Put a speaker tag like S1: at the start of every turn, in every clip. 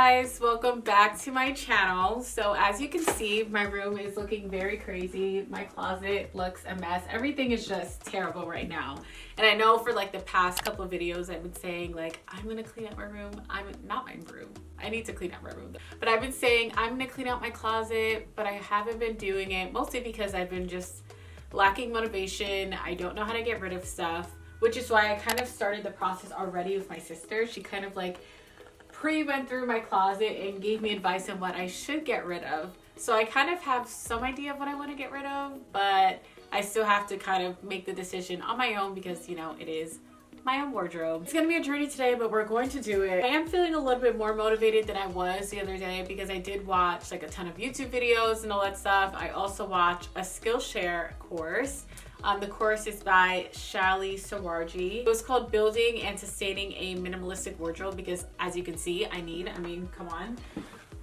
S1: guys, welcome back to my channel. So as you can see, my room is looking very crazy. My closet looks a mess. Everything is just terrible right now. And I know for like the past couple of videos I've been saying like I'm gonna clean up my room. Not my room. I need to clean out my room. But I've been saying I'm gonna clean out my closet, but I haven't been doing it mostly because I've been just lacking motivation. I don't know how to get rid of stuff, which is why I kind of started the process already with my sister. She kind of like went through my closet and gave me advice on what I should get rid of. So I kind of have some idea of what I want to get rid of, but I still have to kind of make the decision on my own because, you know, it is my own wardrobe. It's gonna be a journey today, but we're going to do it. I am feeling a little bit more motivated than I was the other day because I did watch like a ton of YouTube videos and all that stuff. I also watched a Skillshare course. The course is by Shali Sawarji. It was called Building and Sustaining a Minimalistic Wardrobe because as you can see, I mean, come on.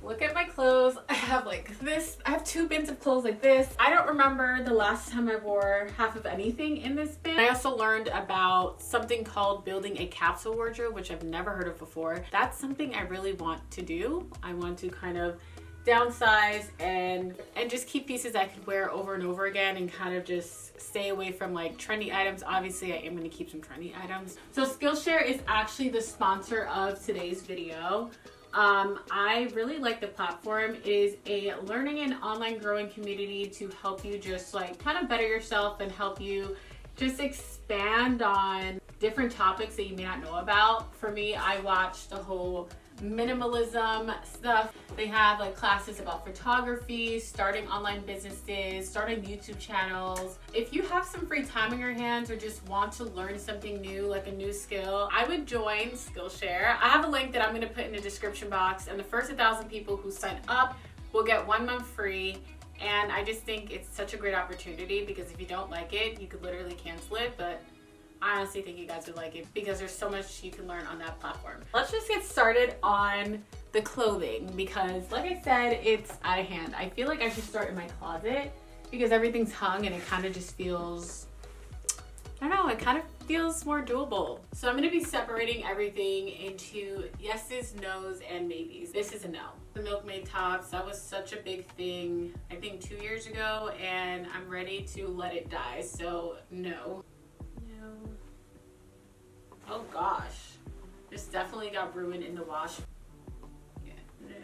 S1: Look at my clothes. I have like this. I have 2 bins of clothes like this. I don't remember the last time I wore half of anything in this bin. I also learned about something called building a capsule wardrobe, which I've never heard of before. That's something I really want to do. I want to kind of downsize and just keep pieces I could wear over and over again and kind of just stay away from like trendy items. Obviously I am going to keep some trendy items. So Skillshare is actually the sponsor of today's video. I really like the platform. It is a learning and online growing community to help you just like kind of better yourself and help you just expand on different topics that you may not know about. For me, I watched the whole minimalism stuff. They have like classes about photography, starting online businesses, starting YouTube channels. If you have some free time on your hands or just want to learn something new, like a new skill, I would join Skillshare. I have a link that I'm going to put in the description box, and the first 1,000 people who sign up will get 1 month free. And I just think it's such a great opportunity because if you don't like it, you could literally cancel it, but I honestly think you guys would like it because there's so much you can learn on that platform. Let's just get started on the clothing because like I said, it's out of hand. I feel like I should start in my closet because everything's hung and it kind of just feels, I don't know, it kind of feels more doable. So I'm going to be separating everything into yeses, nos, and maybes. This is a no. The Milkmaid tops, that was such a big thing, I think 2 years ago, and I'm ready to let it die, so no. Oh gosh, this definitely got ruined in the wash. Yeah, no.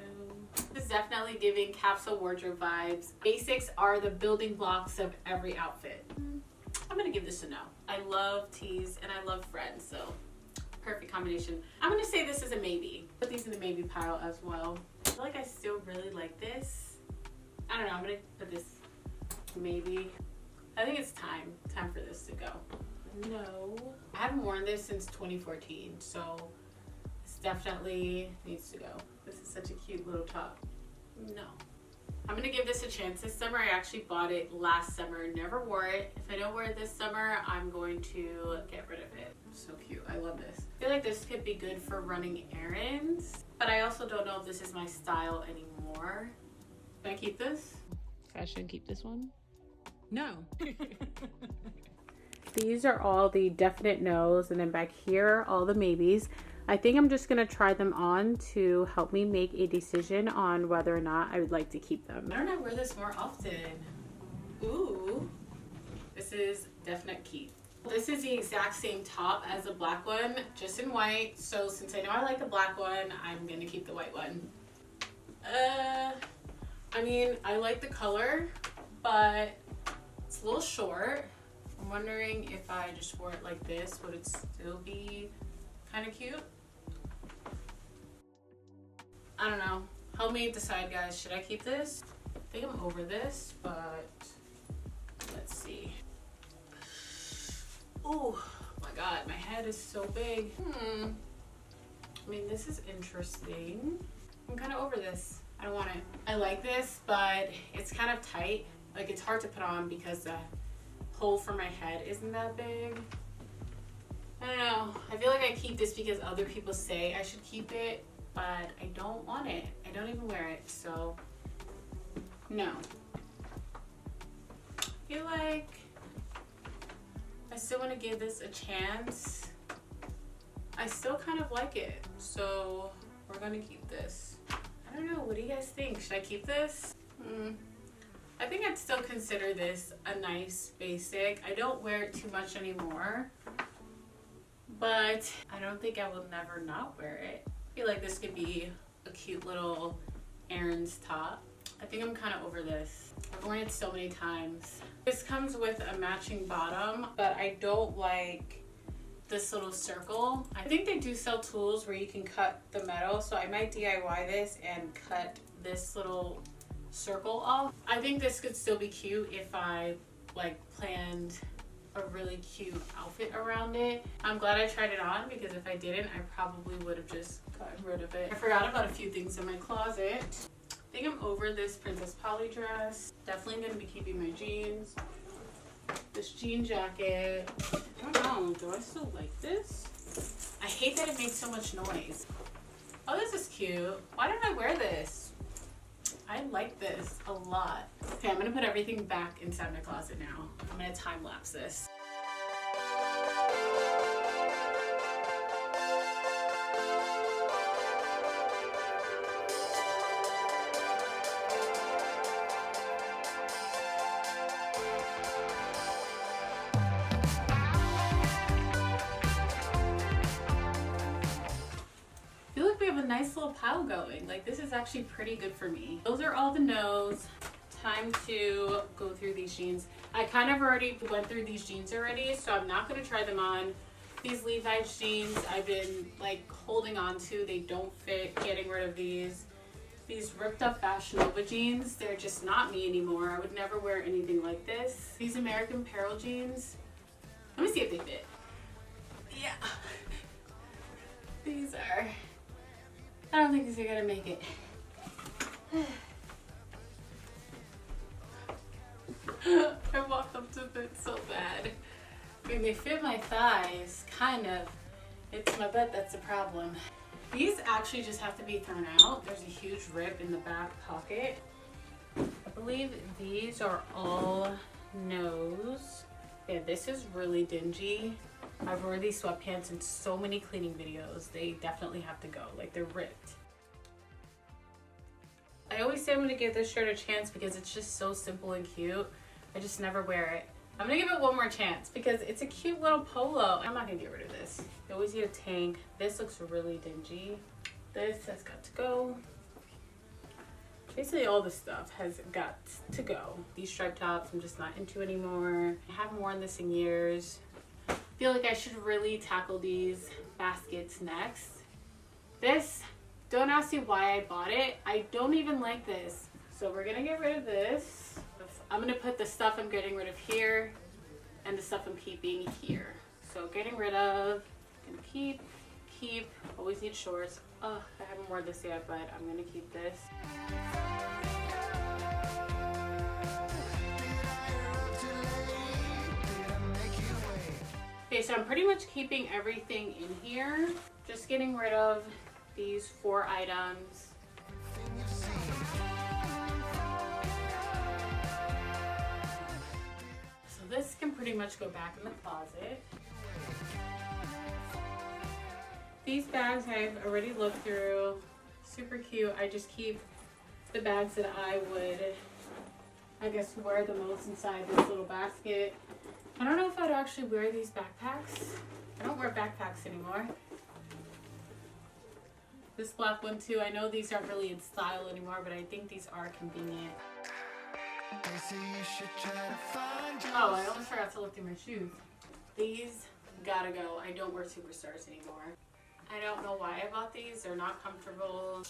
S1: This is definitely giving capsule wardrobe vibes. Basics are the building blocks of every outfit. I'm gonna give this a no. I love tees and I love friends, so perfect combination. I'm gonna say this is a maybe. Put these in the maybe pile as well. I feel like I still really like this. I don't know, I'm gonna put this maybe. I think it's time for this to go. No. I haven't worn this since 2014, so this definitely needs to go. This is such a cute little top. No. I'm gonna give this a chance this summer. I actually bought it last summer, never wore it. If I don't wear it this summer, I'm going to get rid of it. So cute, I love this. I feel like this could be good for running errands, but I also don't know if this is my style anymore. Should I keep this? I shouldn't keep this one? No. These are all the definite no's, and then back here all the maybes. I think I'm just gonna try them on to help me make a decision on whether or not I would like to keep them. I don't know, wear this more often. Ooh, this is definite keep. This is the exact same top as the black one, just in white. So since I know I like the black one, I'm gonna keep the white one. I mean, I like the color, but it's a little short. I'm wondering if I just wore it like this, would it still be kind of cute? I don't know. Help me decide, guys. Should I keep this? I think I'm over this, but let's see. Oh my god, my head is so big. I mean, this is interesting. I'm kind of over this. I don't want it. I like this, but it's kind of tight. Like, it's hard to put on because the hole for my head isn't that big. I don't know. I feel like I keep this because other people say I should keep it, but I don't want it. I don't even wear it, so no. I feel like I still want to give this a chance. I still kind of like it, so we're gonna keep this. I don't know, what do you guys think? Should I keep this? I think I'd still consider this a nice basic. I don't wear it too much anymore, but I don't think I will never not wear it. I feel like this could be a cute little errands top. I think I'm kind of over this. I've worn it so many times. This comes with a matching bottom, but I don't like this little circle. I think they do sell tools where you can cut the metal, so I might DIY this and cut this little circle off. I think this could still be cute if I like planned a really cute outfit around it. I'm glad I tried it on, because if I didn't, I probably would have just gotten rid of it. I forgot about a few things in my closet. I think I'm over this Princess Polly dress. Definitely gonna be keeping my jeans. This jean jacket. I don't know, do I still like this? I hate that it makes so much noise. Oh, this is cute. Why didn't I wear this? I like this a lot. Okay, I'm gonna put everything back inside my closet now. I'm gonna time lapse this. A nice little pile going. Like, this is actually pretty good for me. Those are all the no's. Time to go through these jeans. I kind of already went through these jeans already, so I'm not going to try them on. These Levi's jeans I've been like holding on to. They don't fit. Getting rid of these. These ripped up Fashion Nova jeans, they're just not me anymore. I would never wear anything like this. These American Apparel jeans, let me see if they fit. Yeah. These are, I don't think these are gonna make it. I walked up to fit so bad. I mean, they fit my thighs, kind of. It's my butt that's the problem. These actually just have to be thrown out. There's a huge rip in the back pocket. I believe these are all no's. Yeah, this is really dingy. I've worn these sweatpants in so many cleaning videos. They definitely have to go, like they're ripped. I always say I'm gonna give this shirt a chance because it's just so simple and cute. I just never wear it. I'm gonna give it one more chance because it's a cute little polo. I'm not gonna get rid of this. You always need a tank. This looks really dingy. This has got to go. Basically all this stuff has got to go. These striped tops I'm just not into anymore. I haven't worn this in years. I feel like I should really tackle these baskets next. This, don't ask me why I bought it. I don't even like this. So we're gonna get rid of this. I'm gonna put the stuff I'm getting rid of here and the stuff I'm keeping here. So getting rid of, gonna keep, always need shorts. Oh, I haven't worn this yet, but I'm gonna keep this. Okay, so I'm pretty much keeping everything in here. Just getting rid of these 4 items. So this can pretty much go back in the closet. These bags I've already looked through. Super cute. I just keep the bags that I would, I guess, wear the most inside this little basket. I don't know if I'd actually wear these backpacks. I don't wear backpacks anymore. This black one too. I know these aren't really in style anymore, but I think these are convenient. Oh, I almost forgot to look through my shoes. These gotta go. I don't wear Superstars anymore. I don't know why I bought these. They're not comfortable.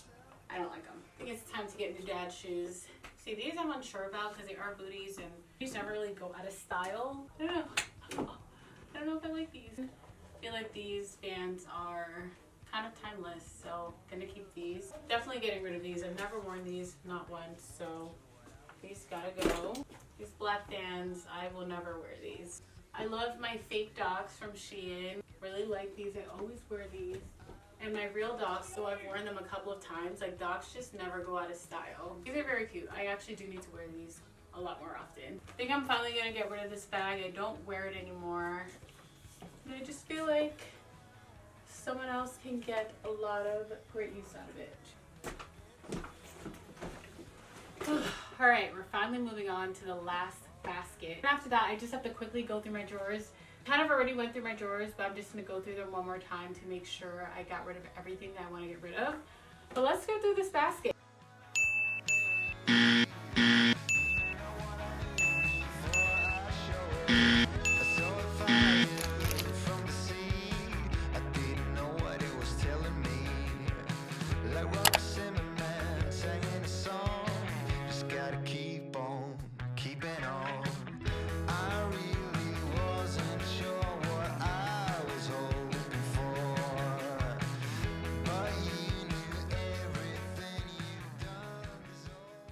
S1: I don't like them. I think it's time to get new dad shoes. See, these I'm unsure about because they are booties and these never really go out of style. I don't know. I don't know if I like these. I feel like these Vans are kind of timeless, so gonna keep these. Definitely getting rid of these. I've never worn these, not once, so these gotta go. These black Vans, I will never wear these. I love my fake docs from Shein. Really like these. I always wear these. And my real docs, so I've worn them a couple of times. Like, docs just never go out of style. These are very cute. I actually do need to wear these a lot more often. I think I'm finally gonna get rid of this bag. I don't wear it anymore. And I just feel like someone else can get a lot of great use out of it. All right, we're finally moving on to the last basket. And after that, I just have to quickly go through my drawers. Kind of already went through my drawers, but I'm just gonna go through them one more time to make sure I got rid of everything that I want to get rid of. But let's go through this basket.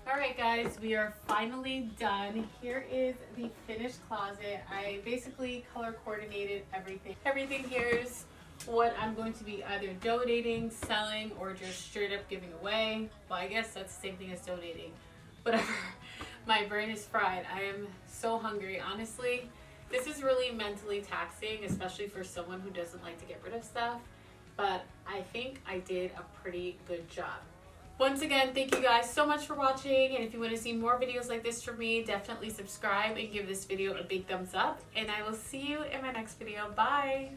S1: Alright guys, we are finally done. Here is the finished closet. I basically color coordinated everything. Everything here is what I'm going to be either donating, selling, or just straight up giving away. Well, I guess that's the same thing as donating. Whatever. My brain is fried. I am so hungry. Honestly, this is really mentally taxing, especially for someone who doesn't like to get rid of stuff. But I think I did a pretty good job. Once again, thank you guys so much for watching, and if you want to see more videos like this from me, definitely subscribe and give this video a big thumbs up, and I will see you in my next video. Bye!